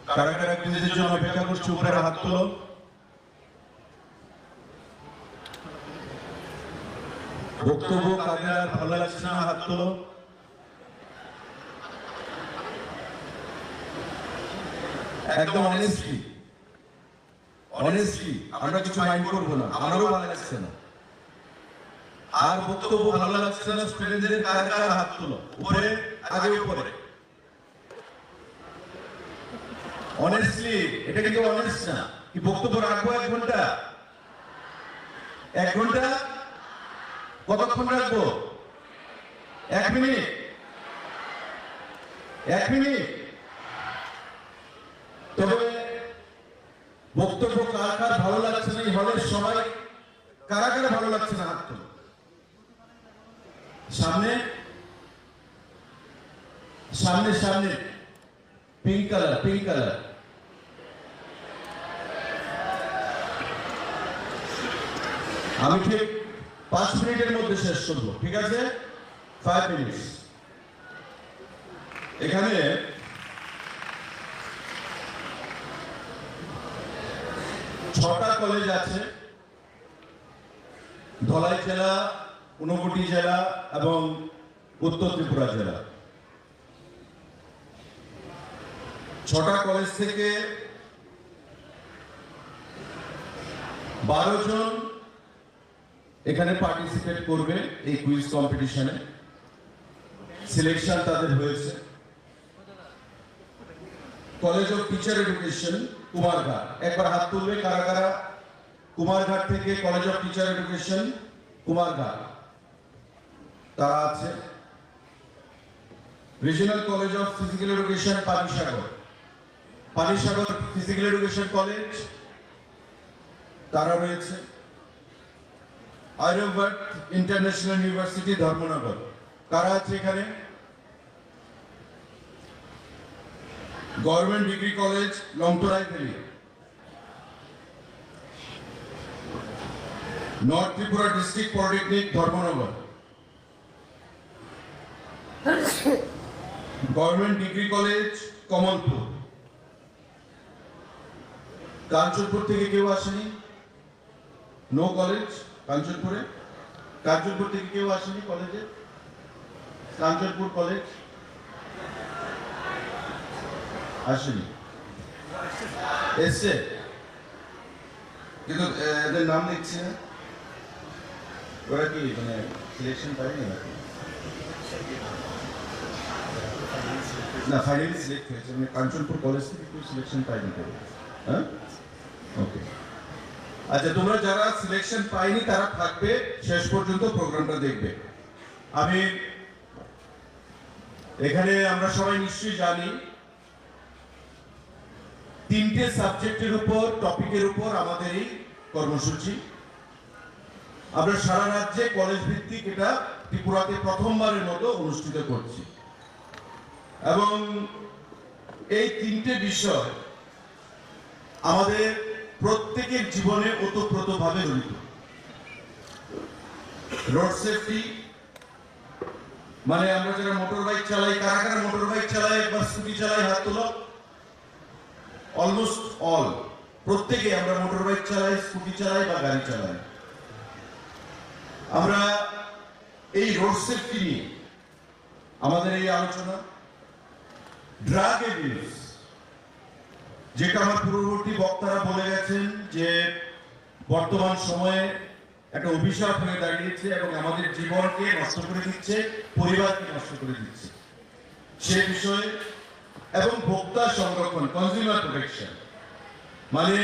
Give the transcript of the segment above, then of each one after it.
কারা কারা কুইজের জন্য অপেক্ষা করছে উপরে হাত তোলো। বক্তব্য কাদের আর ভালো লাগছে না হাত তোলো। একদম অনেস্টলি আমরা কিছু মাইন্ড করবো না, আমারও ভালো লাগছে না। আর বক্তব্য ভালো লাগছে না স্টুডেন্টদের কার কার হাত তোলো উপরে, আগে উপরে। অনেস্টলি, এটা কিন্তু অনেস্ট না। কি বক্তব্য রাখবো 1 ঘন্টা? 1 ঘন্টা? কতক্ষণ রাখবো? 1 মিনিট? 1 মিনিট? তবে বক্তব্য কার কার ভালো লাগছে না, এই হলের সবাই কারা কারা ভালো লাগছে না হাত তোলো। সামনে সামনে সামনে পিঙ্ক কালার। আমি ঠিক 5 মিনিটের মধ্যে শেষ করবো, ঠিক আছে? 5 মিনিট। এখানে ছটা কলেজ আছে, ধলাই জেলা, ঊনকোটি জেলা এবং উত্তর ত্রিপুরা জেলা। 6টা কলেজ থেকে 12 জন এখানে পার্টিসিপেট করবে এই কুইজ কম্পিটিশনে। সিলেকশন তাদের হয়েছে college of teacher education Kumarghat. একবার হাত তুলবে কারা কারা কুমারঘাট থেকে, college of teacher education Kumarghat তারা আছে। Regional college of physical education Panisagar physical education college তারা রয়েছে। আর্যভট্ট ইন্টারন্যাশনাল ইউনিভার্সিটি ধর্মনগর কারা আছে এখানে? গভর্নমেন্ট ডিগ্রি কলেজ লংতরাই valley, north Tripura district polytechnic Dharmanagar, government degree college Kamalpur. Kanchanpur থেকে কেউ আসেনি? No college কাঞ্চনপুরে? কাঞ্চনপুর থেকে কেউ আসেনি কলেজে? কাঞ্চনপুর কলেজ আসেনি, এসছে কিন্তু এদের নাম দেখছি না। ওরা কি মানে সিলেকশন পায়নি নাকি? না, ফাইনালি সিলেক্ট হয়েছে, মানে কাঞ্চনপুর কলেজ থেকে কেউ সিলেকশন পায়নি তো? হ্যাঁ, ওকে। আচ্ছা, তোমরা যারা সিলেকশন পাইনি তারা থাকবে, শেষ পর্যন্ত প্রোগ্রামটা দেখবে। আমি এখানে আমরা সবাই নিশ্চয়ই জানি 3টে সাবজেক্টের উপর, টপিকের উপর আমাদের এই কর্মসূচি। আমরা সারা রাজ্যে কলেজ ভিত্তিক এটা ত্রিপুরাতে প্রথমবারের মতো অনুষ্ঠিত করছি এবং এই 3টে বিষয় আমাদের প্রত্যেকের জীবনে ওতপ্রোতভাবে জড়িত। রোড সেফটি মানে আমরা যারা মোটর বাইক চালাই, কারা কারা মোটর বাইক চালাই, একবার স্কুটি চালাই হাত তোলো। অলমোস্ট অল, প্রত্যেকে আমরা মোটর বাইক চালাই, স্কুটি চালাই বা গাড়ি চালাই। আমরা এই রোড সেফটি নিয়ে আমাদের এই আলোচনা। ড্রাগ অ্যাবিউজ, যেটা আমার পূর্ববর্তী বক্তারা বলে গেছেন যে বর্তমান সময়ে একটা অভিশাপ হয়ে দাঁড়িয়েছে এবং আমাদের জীবনকে নষ্ট করে দিচ্ছে, পরিবারকে নষ্ট করে দিচ্ছে, সে বিষয়ে। এবং ভোক্তা সংরক্ষণ, কনজিউমার প্রোটেকশন, মানে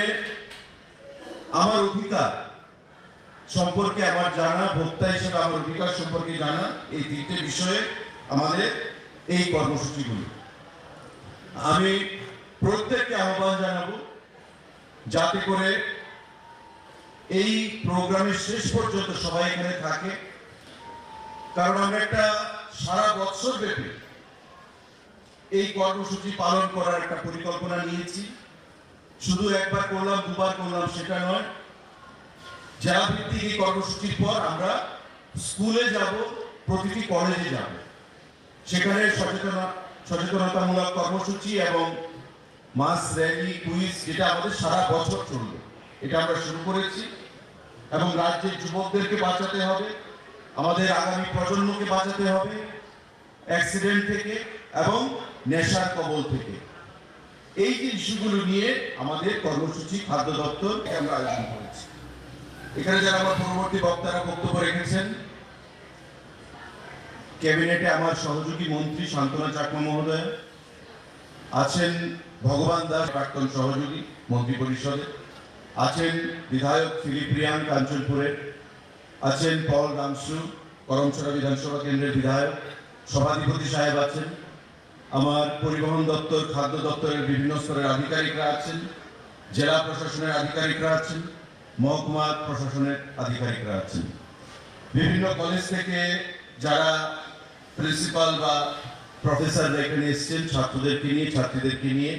আমার অধিকার সম্পর্কে আমার জানা, ভোক্তা হিসেবে আমার অধিকার সম্পর্কে জানা, এই 3টে বিষয়ে আমাদের এই কর্মসূচিগুলি। আমি প্রত্যেককে আহ্বান জানাবো যাতে করে এই প্রোগ্রামের শেষ পর্যন্ত সবাই এখানে থাকে, কারণ আমরা একটা সারা বছর ব্যাপী এই কর্মসূচি পালন করার একটা পরিকল্পনা নিয়েছি। শুধু একবার করলাম, দুবার করলাম সেটা নয়। জেলা ভিত্তিক এই কর্মসূচির পর আমরা স্কুলে যাব, প্রতিটি কলেজে যাব, সেখানে সচেতনতামূলক কর্মসূচি এবং মাস র্যালি কুইজ, যেটা আমাদের সারা বছর চলবে, এটা আমরা শুরু করেছি। এবং রাজ্যের যুবকদেরকে বাঁচাতে হবে, আমাদের আগামী প্রজন্মকে বাঁচাতে হবে অ্যাক্সিডেন্ট থেকে এবং নেশার কবল থেকে। এই যে ইস্যুগুলো নিয়ে আমাদের কর্মসূচি খাদ্য দপ্তর আমরা আয়োজন করেছি। এখানে যারা আমার পরবর্তী বক্তারা বক্তব্য রেখেছেন, ক্যাবিনেটে আমার সহযোগী মন্ত্রী শান্তনা চাকমা মহোদয় আছেন, ভগবান দাস প্রাক্তন সহযোগী মন্ত্রী পরিষদে আছেন, বিধায়ক ফিলিপ রিয়াং কাঞ্চনপুরের আছেন, পল রামসু করমছড়া বিধানসভা কেন্দ্রের বিধায়ক, সভাধিপতি সাহেব আছেন, আমার পরিবহন দপ্তর খাদ্য দপ্তরের বিভিন্ন স্তরের আধিকারিকরা আছেন, জেলা প্রশাসনের আধিকারিকরা আছেন, মহকুমা প্রশাসনের আধিকারিকরা আছেন, বিভিন্ন কলেজ থেকে যারা প্রিন্সিপাল বা প্রফেসররা এখানে এসেছেন ছাত্রদেরকে নিয়ে, ছাত্রীদেরকে নিয়ে,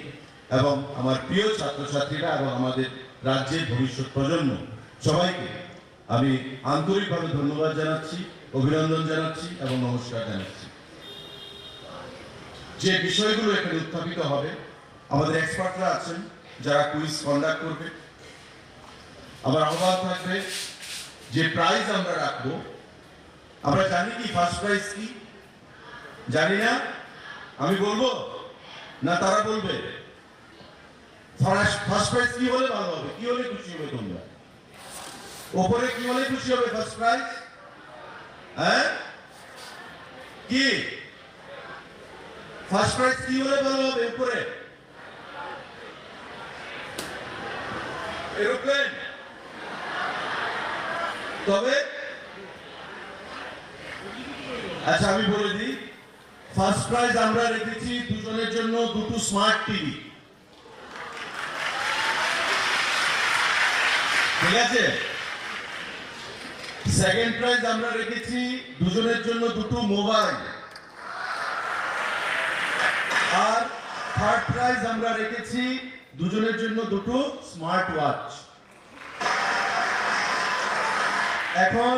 এবং আমার প্রিয় ছাত্রছাত্রীরা এবং আমাদের রাজ্যের ভবিষ্যৎ প্রজন্ম, সবাইকে আমি আন্তরিকভাবে ধন্যবাদ জানাচ্ছি, অভিনন্দন জানাচ্ছি এবং নমস্কার জানাচ্ছি। যে বিষয়গুলো এখানে উত্থাপিত হবে, আমাদের এক্সপার্টরা আছেন যারা কুইজ কন্ডাক্ট করবে। আমার আহ্বান থাকবে যে প্রাইজ আমরা রাখবো, আমরা জানি কি ফার্স্ট প্রাইজ কি? জানি না? আমি বলবো না তারা বলবে? ফার্স্ট প্রাইজ কি হলে ভালো হবে? কি হলে খুশি হবে তোমরা? ওপরে কি হলে খুশি হবে ফার্স্ট প্রাইজ? হ্যাঁ, কি ফার্স্ট প্রাইজ কি হলে ভালো হবে? উপরে এরোপ্লেন? তবে আচ্ছা আমি বলে দিই, ফার্স্ট প্রাইজ আমরা রেখেছি দুজনের জন্য দুটো স্মার্ট টিভি, ঠিক আছে? সেকেন্ড প্রাইজ আমরা রেখেছি দুজনের জন্য দুটো মোবাইল, আর থার্ড প্রাইজ আমরা রেখেছি দুজনের জন্য দুটো স্মার্ট ওয়াচ। এখন